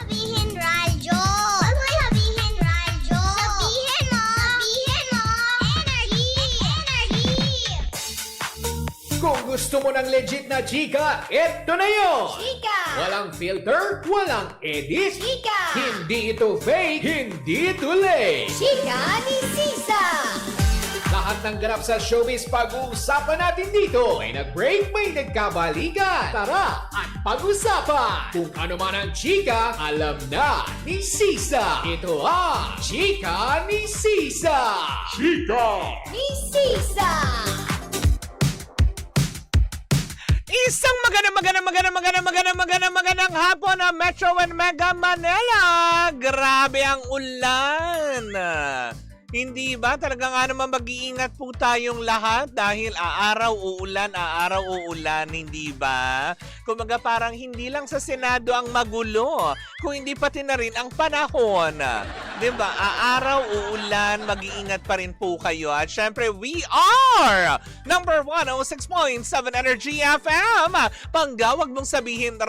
sabihin radyo. Huwag mo sabihin radyo. Sabihin mo. Sabihin mo. Energy. Energy. Kung gusto mo ng legit na chika, eto na yun! Chika. Walang filter, walang edit. Chika. Hindi ito fake, hindi ito late. Chika ni Sisa. Lahat ng ganap sa showbiz pag-uusapan natin dito. May nag-break, may nagkabalikan. Tara at pag-usapan. Kung ano man ang chika, alam na ni Sisa. Ito ang Chika ni Sisa. Chika! Ni Sisa. Isang magandang hapon na Metro and Mega Manila. Grabe ang ulan. Hindi ba? Talaga nga naman mag-iingat po tayong lahat dahil aaraw uulan, hindi ba? Kumaga parang hindi lang sa Senado ang magulo, kung hindi pati na rin ang panahon. Di ba? Aaraw uulan, mag-iingat pa rin po kayo. At syempre, we are number 106.7 Energy FM. Panggawag mong sabihin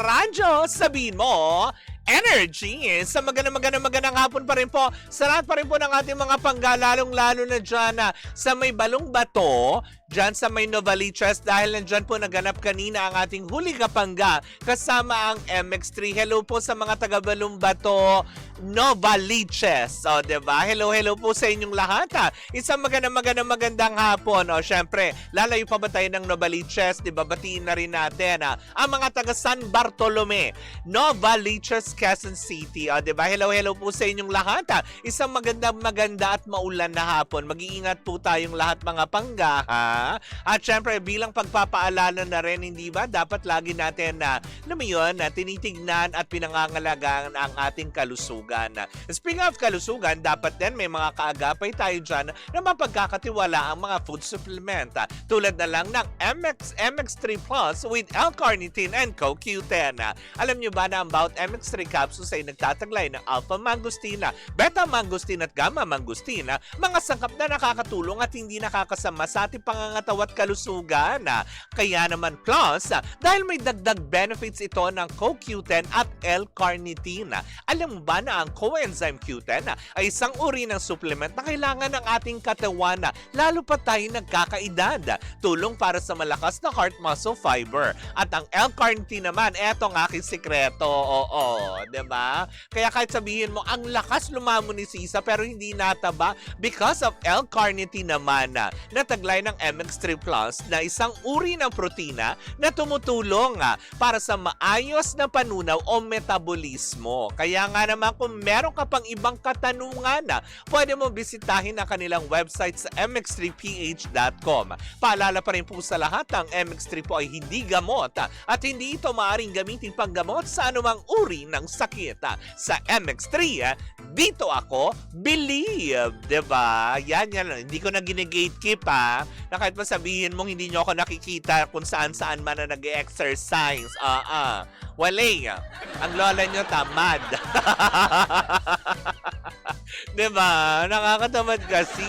radyo, sabihin mo Energy. Sa magandang hapon pa rin po. Sa lahat pa rin po ng ating mga pangga, lalong-lalo na dyan sa may Balong Bato, dyan sa may Novaliches, dahil nandyan po naganap kanina ang ating huli kapangga kasama ang MX3. Hello po sa mga taga Balong Bato, Novaliches. O, diba? Hello po sa inyong lahat. Isang magandang hapon. O, syempre, lalayo pa ba tayo ng Novaliches? Diba? Batiin na rin natin ang mga taga San Bartolome, Novaliches, Quezon City. O, diba? Hello po sa inyong lahat. Isang maganda at maulan na hapon. Mag-iingat po tayong lahat mga pangga, ha? At syempre, bilang pagpapaalala na rin, hindi ba? Dapat lagi natin na tinitignan at pinangangalagaan ang ating kalusugan. Speaking of kalusugan, dapat din may mga kaagapay tayo dyan na mapagkakatiwala ang mga food supplement. Tulad na lang ng MX3 Plus with L-carnitine and CoQ10. Alam nyo ba na ang Bout MX3 capsules ay nagtataglay ng alpha mangosteen, beta mangosteen at gamma mangosteen, mga sangkap na nakakatulong at hindi nakakasama sa ating pangangatawan at kalusugan. Kaya naman plus, dahil may dagdag benefits ito ng CoQ10 at L-carnitine. Alam mo ba na ang coenzyme Q10 ay isang uri ng supplement na kailangan ng ating katawan, lalo pa tayo nagkakaedad. Tulong para sa malakas na heart muscle fiber. At ang L-carnitine naman, eto ang aking sikreto. Oo, diba? Kaya kahit sabihin mo, ang lakas lumamo ni Sisa pero hindi nataba because of L-carnitine naman na taglay ng MX3 Plus na isang uri ng protina na tumutulong para sa maayos na panunaw o metabolismo. Kaya nga naman kung meron ka pang ibang katanungan, pwede mo bisitahin ang kanilang website sa mx3ph.com. Paalala pa rin po sa lahat, ang MX3 po ay hindi gamot at hindi ito maaaring gamitin panggamot sa anumang uri ng sakit. Sa MX3, dito ako believe, diba? Yan. Hindi ko na gine-gatekeep na kahit masabihin mong hindi nyo ako nakikita kung saan-saan man na nag-exercise. Wale. Ang lola nyo tamad. Diba? Nakakatamad kasi.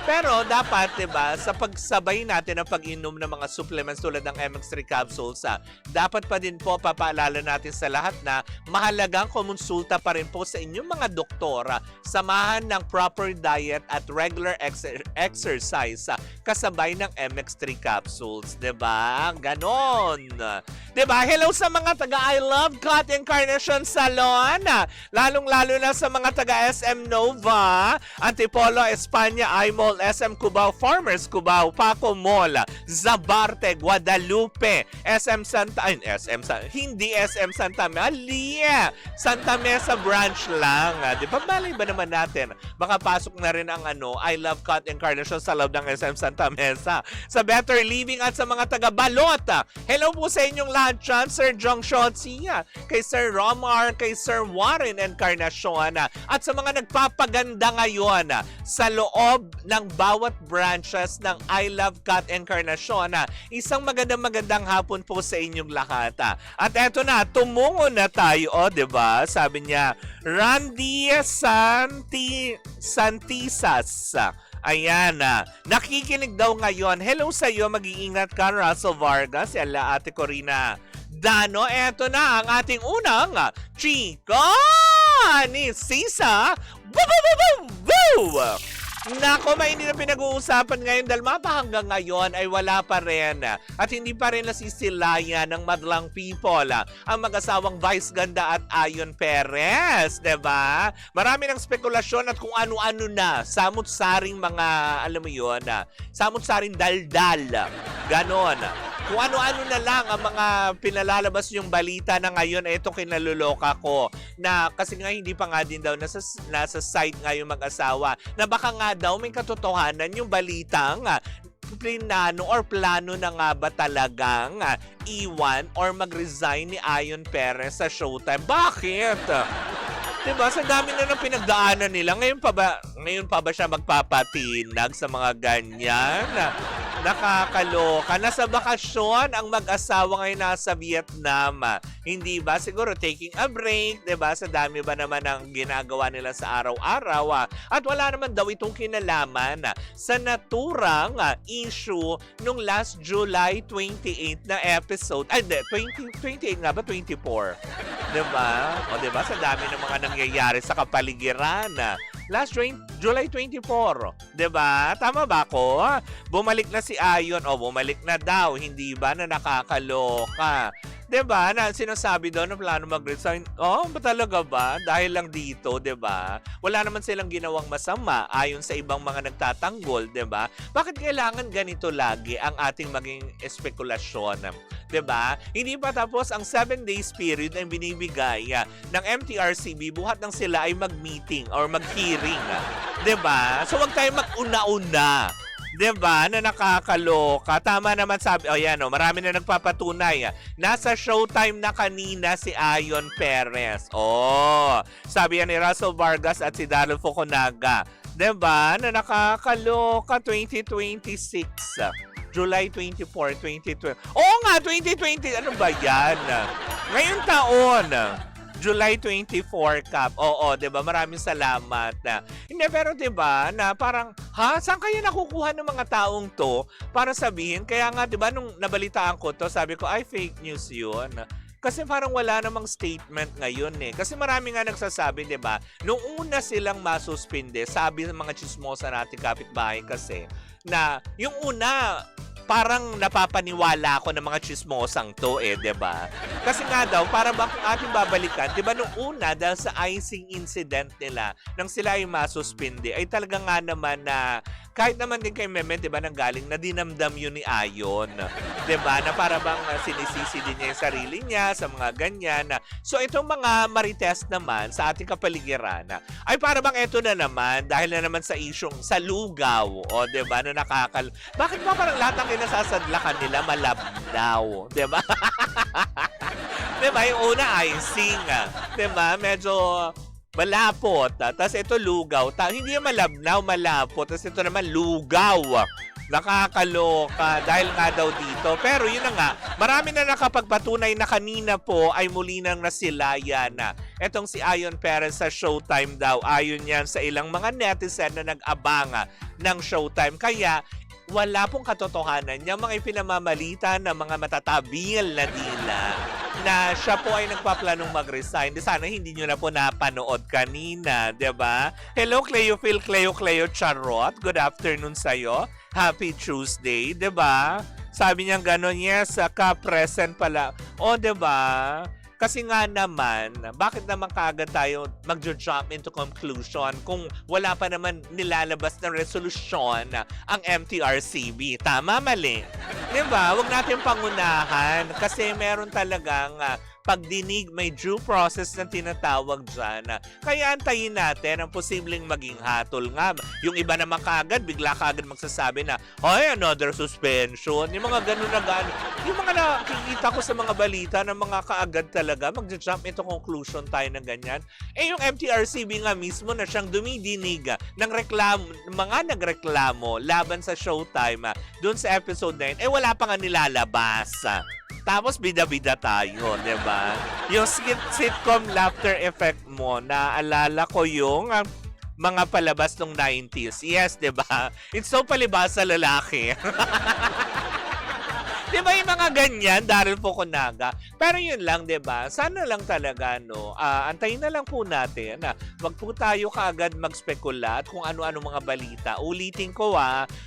Pero dapat, diba, sa pagsabay natin ng pag-inom ng mga supplements tulad ng MX3 capsules, dapat pa din po papaalala natin sa lahat na mahalagang kumonsulta pa rin po sa inyong mga doktor. Samahan ng proper diet at regular exercise kasabay ng MX3 capsules. Diba? Ganon. Diba? Hello sa mga taga I Love Cut Encarnation Salon. Lalong-lalo na sa mga taga SM Nova, Antipolo, Espanya, iMall, SM Cubao, Farmers Cubao, Paco Mall, Zabarte, Guadalupe, SM Santa Mesa, Santa Mesa branch lang. Di ba malay ba naman natin? Baka pasok na rin ang I Love Cut Encarnation sa loob ng SM Santa Mesa. Sa Better Living at sa mga taga Balot. Hello po sa inyong lahat dyan, Sir Jong Shotzi, kay Sir Romar, kay Sir Warren Encarnacion, at sa mga nagpapaganda ngayon sa loob ng bawat branches ng I Love Cut Encarnacion. Isang magandang hapon po sa inyong lahat. At eto na, tumungo na tayo, diba? Sabi niya, Randy Santisas. Ayan, nakikinig daw ngayon. Hello sa iyo, mag-iingat ka, Russell Vargas, Ate Corina Dano, eto na ang ating unang chika ni Sisa. Boo, boo, boo, boo, boo! Nako, mainit na pinag-uusapan ngayon dahil mapa hanggang ngayon ay wala pa rin at hindi pa rin nasisilayan ng madlang people ang mag-asawang Vice Ganda at Ayon Perez, diba? Marami ng spekulasyon at kung ano-ano na, samut-saring mga, alam mo yun, samut-saring daldal, ganon. Kung ano-ano na lang ang mga pinalalabas yung balita na ngayon, ito kinaluloka ko na kasi nga hindi pa nga din daw nasa site nga yung mag-asawa na baka nga daw may katotohanan yung balitang plinano or plano na nga ba talagang iwan or mag-resign ni Ayon Perez sa Showtime. Bakit? Diba? Sa dami na ng pinagdaanan nila. Ngayon pa ba siya magpapatinag sa mga ganyan? Nakakaloka. Nasa bakasyon ang mag-asawa ngayon nasa Vietnam. Hindi ba? Siguro taking a break. Diba? Sa dami ba naman ang ginagawa nila sa araw-araw. At wala naman daw itong kinalaman sa naturang issue nung last July 28 na episode. Ay, 28 nga ba? 24. Diba? O diba? Sa dami ng mga nangyayari sa kapaligiran. Last July 24. Diba? Tama ba ako? Bumalik na si Ayon. O, bumalik na daw. Hindi ba na nakakaloka? Diba? Na sinasabi daw na plano mag-resign. Oh, ba talaga ba? Dahil lang dito, diba? Wala naman silang ginawang masama ayon sa ibang mga nagtatanggol, diba? Bakit kailangan ganito lagi ang ating maging espekulasyon? Diba? Hindi pa tapos ang 7 days period na binibigay ng MTRCB buhat nang sila ay mag-meeting or mag-hearing. Diba? So wag tayo mag-una-una. Diba? Na nakakaloka. Tama naman sabi. O yan o. Marami na nagpapatunay. Nasa Showtime na kanina si Ayon Perez. Oh. Sabi yan ni Russell Vargas at si Daryl Fukunaga. Diba? Na nakakaloka. 2026. July 24, 2020. Oo nga, 2020. Ano ba yan? Ngayong taon. July 24 Cup. Oo, 'di ba? Maraming salamat. Hindi, pero 'di ba, na parang saan kaya nakukuha ng mga taong 'to para sabihin? Kaya nga 'di ba nung nabalitaan ko 'to, sabi ko ay fake news 'yun. Kasi parang wala namang statement ngayon eh. Kasi marami nga nagsasabi, 'di ba? Nung una silang masuspinde, sabi ng mga chismosa natin kapitbahay kasi na yung una parang napapaniwala ako ng mga chismosang to eh, 'di ba? Kasi nga daw, para ba kung ating babalikan, 'di ba nung una dahil sa icing incident nila nang sila ay masuspindi, ay talaga nga naman na kahit naman din kay Meme, 'di ba, nanggaling na dinamdam yun ni Ayon. 'Di ba? Na para bang sinisisi din niya yung sarili niya sa mga ganyan. So itong mga marites naman sa ating kapaligiran ay para bang ito na naman dahil na naman sa isyong sa lugaw, o 'di ba, na bakit ba parang lahat ng kinasasadlakan nila malabnaw, 'di ba? 'Di ba? Yung una icing, 'di ba? Medyo malapot. Tapos ito lugaw. Hindi yung malabnaw, malapot. Tapos ito naman lugaw. Nakakaloka dahil nga daw dito. Pero yun na nga, marami na nakapagpatunay na kanina po ay muli nang nasilayan na etong si Ayon Perez sa Showtime daw. Ayon yan sa ilang mga netizen na nag-abanga ng Showtime. Kaya wala pong katotohanan yung mga ipinamamalita ng mga matatabil na dila na siya po ay nagpaplanong mag-resign. Sana hindi nyo na po napanood kanina, diba? Hello, Cleophil, Cleo Charot. Good afternoon sa'yo. Happy Tuesday, diba? Sabi niya gano'n, yes, ka-present pala. O, diba? Kasi nga naman, bakit naman kaagad tayo mag-jump into conclusion kung wala pa naman nilalabas na resolusyon ang MTRCB? Tama, mali. Diba? Huwag natin pangunahan kasi meron talagang pagdinig, may due process na tinatawag dyan. Kaya antayin natin ang posibleng maging hatol nga. Yung iba naman kaagad, bigla kaagad magsasabi na, ay, another suspension. Yung mga ganun na gano'n. Yung mga nakikita ko sa mga balita ng mga kaagad talaga, mag-jump into conclusion tayo ng ganyan. Eh, yung MTRCB nga mismo na siyang dumidinig ng reklamo, mga nagreklamo laban sa Showtime doon sa episode 9, eh wala pa nga nilalabas. Tapos bida-bida tayo, di ba? Yung sitcom laughter effect mo, naalala ko yung mga palabas ng 90s. Yes, di ba? It's so palibas sa lalaki. Di ba yung mga ganyan, Daryl Fukunaga? Pero yun lang, di ba? Sana lang talaga, no? Antayin na lang po natin na wag po tayo kaagad magspekula at kung ano-ano mga balita. Ulitin ko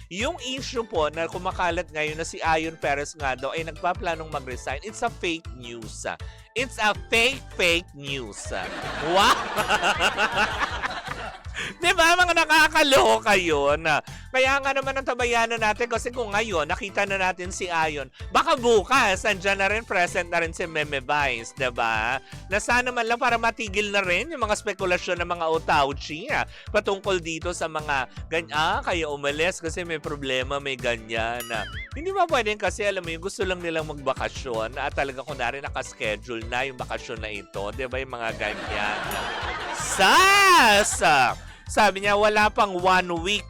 yung issue po na kumakalat ngayon na si Ayon Perez nga daw ay nagpaplanong mag-resign. It's a fake news. It's a fake news. Wow! Di ba? Mga nakakaloka yun. Kaya nga naman ang tabayanan natin kasi kung ngayon nakita na natin si Ayon, baka bukas andyan na rin, present na rin si Meme Vice, di ba? Na sana man lang para matigil na rin yung mga spekulasyon ng mga otauchi patungkol dito sa mga kaya umalis kasi may problema, may ganyan. Hindi ba pwedeng kasi alam mo yung gusto lang nilang magbakasyon at talaga kunwari nakaschedule na yung bakasyon na ito, di ba yung mga ganyan. Sabi niya wala pang 1 week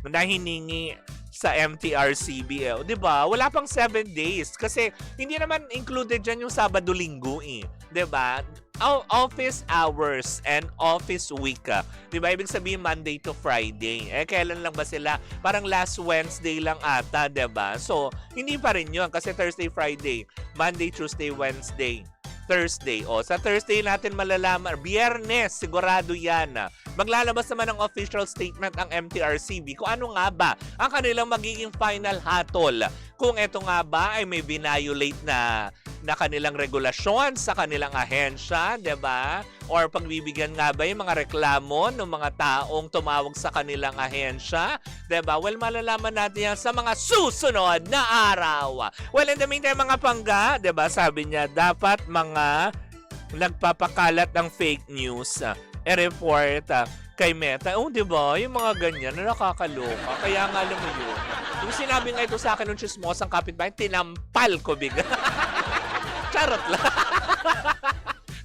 na hiningi sa MTRCB. Di ba? Wala pang 7 days kasi hindi naman included dyan yung Sabado-Linggo Di ba? Office hours and office week. Di ba? Ibig sabihin Monday to Friday. Kailan lang ba sila? Parang last Wednesday lang ata, di ba? So, hindi pa rin yun kasi Thursday, Friday, Monday, Tuesday, Wednesday, Thursday. Sa Thursday natin malalaman. Biyernes, sigurado yan. Maglalabas naman ng official statement ang MTRCB kung ano nga ba ang kanilang magiging final hatol. Kung ito nga ba ay may violate na kanilang regulasyon sa kanilang ahensya, di ba? Or pagbibigyan nga ba yung mga reklamo ng mga taong tumawag sa kanilang ahensya, di ba? Well, malalaman natin yan sa mga susunod na araw. Well, in the meantime, mga pangga, di ba? Sabi niya, dapat mga nagpapakalat ng fake news, report kay Meta. Di ba? Yung mga ganyan na nakakaloka. Kaya nga alam mo yun. Yung sinabi nga ito sa akin ng chismosang kapitbahay, tinampal ko bigla. Charot lang.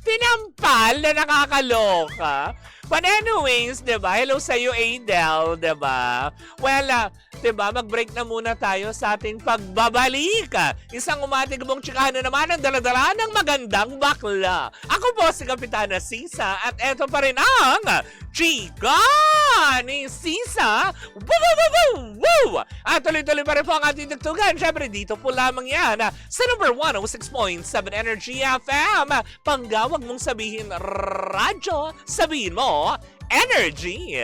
Tinampal na nakakaloka. But anyways, diba? Hello sa'yo, Adele, diba? Well, diba? Mag-break na muna tayo sa ating pagbabalik. Isang umating mong tsikahan na naman ang daladala ng magandang bakla. Ako po si Kapitana Sisa at eto pa rin ang Chika ni Sisa. Woo! At tuloy-tuloy pa rin po ang ating tugtugan. Siyempre, dito po lamang yan sa number 106.7 Energy FM. Panggawag mong sabihin radyo, sabihin mo energy.